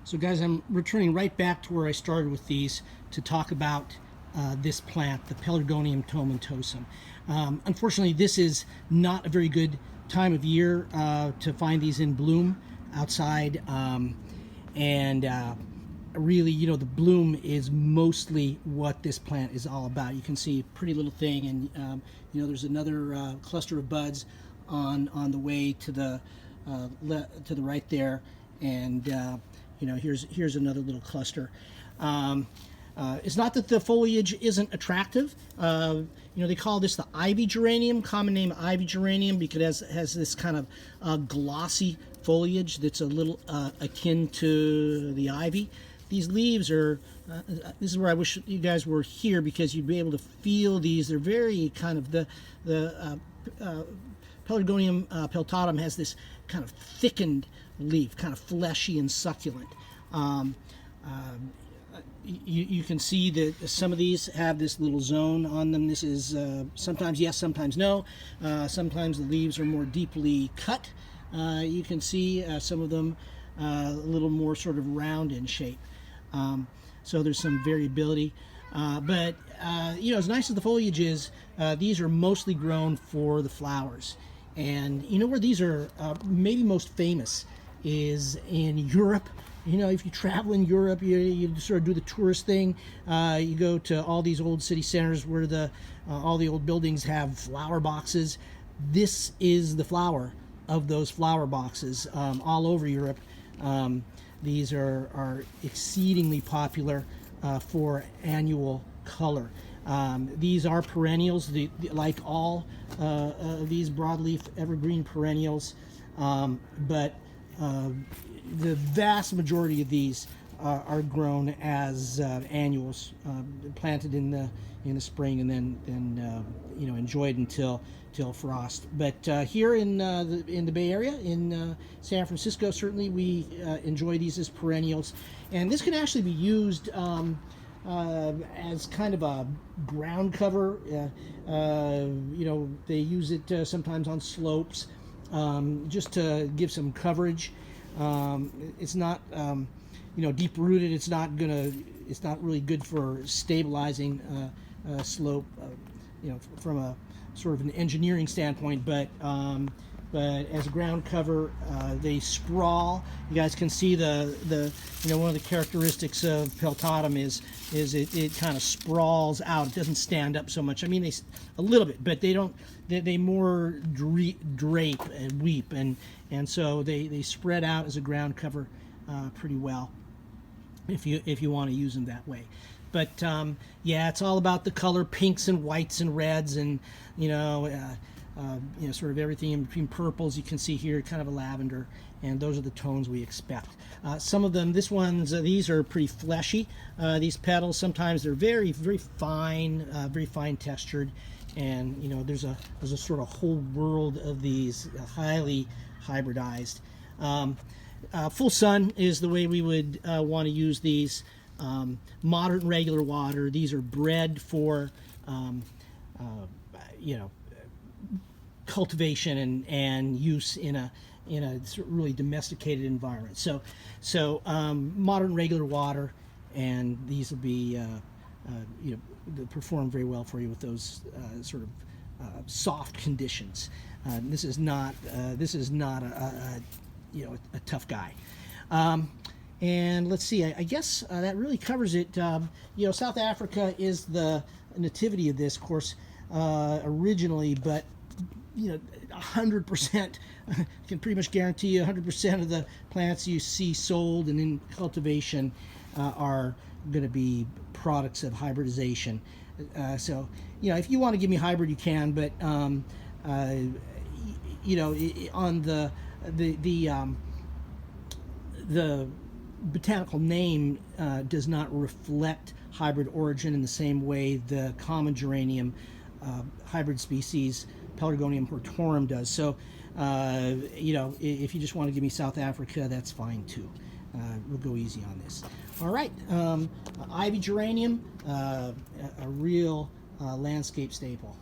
So guys, I'm returning right back to where I started with these to talk about this plant, the Pelargonium tomentosum. Unfortunately, this is not a very good time of year to find these in bloom outside. Really, you know, the bloom is mostly what this plant is all about. You can see a pretty little thing, and you know, there's another cluster of buds on the way to the right there, and you know, here's another little cluster. It's not that the foliage isn't attractive. You know, they call this the ivy geranium, common name ivy geranium, because it has this kind of glossy foliage that's a little akin to the ivy. These leaves are, this is where I wish you guys were here, because you'd be able to feel these. They're very kind of, the Pelargonium peltatum has this kind of thickened leaf, kind of fleshy and succulent. You can see that some of these have this little zone on them. This is sometimes yes, sometimes no. Sometimes the leaves are more deeply cut. You can see some of them a little more sort of round in shape. So there's some variability. But you know, as nice as the foliage is, these are mostly grown for the flowers. And you know where these are maybe most famous is in Europe. You know, if you travel in Europe, you sort of do the tourist thing. You go to all these old city centers where all the old buildings have flower boxes. This is the flower of those flower boxes all over Europe. These are exceedingly popular for annual color. These are perennials, like all these broadleaf evergreen perennials, but the vast majority of these are grown as annuals, planted in the spring and then you know, enjoyed until frost. But here in the Bay Area, in San Francisco, certainly we enjoy these as perennials, and this can actually be used as kind of a ground cover. You know, they use it sometimes on slopes, just to give some coverage. It's not you know, deep rooted. It's not really good for stabilizing slope, you know, from a sort of an engineering standpoint, but as a ground cover, they sprawl. You guys can see the you know, one of the characteristics of peltatum is it kind of sprawls out. It doesn't stand up so much. I mean, a little bit, but they more drape and weep, and so they spread out as a ground cover pretty well if you want to use them that way. But yeah, it's all about the color, pinks and whites and reds, and you know, sort of everything in between purples. You can see here kind of a lavender, and those are the tones we expect. Some of them, these are pretty fleshy. These petals, sometimes they're very, very fine textured, and you know, there's a sort of whole world of these, highly hybridized. Full sun is the way we would want to use these. Moderate and regular water. These are bred for you know, cultivation and use in a really domesticated environment. So moderate and regular water, and these will be you know, they'll perform very well for you with those sort of soft conditions. This is not a you know, a tough guy. And let's see, I guess that really covers it. You know, South Africa is the nativity of this, of course, originally, but you know, 100%, can pretty much guarantee you 100% of the plants you see sold and in cultivation are going to be products of hybridization. So, you know, if you want to give me hybrid, you can, but you know, on the botanical name does not reflect hybrid origin in the same way the common geranium hybrid species Pelargonium hortorum does. So you know, if you just want to give me South Africa, that's fine too. We'll go easy on this. All right, ivy geranium, a real landscape staple.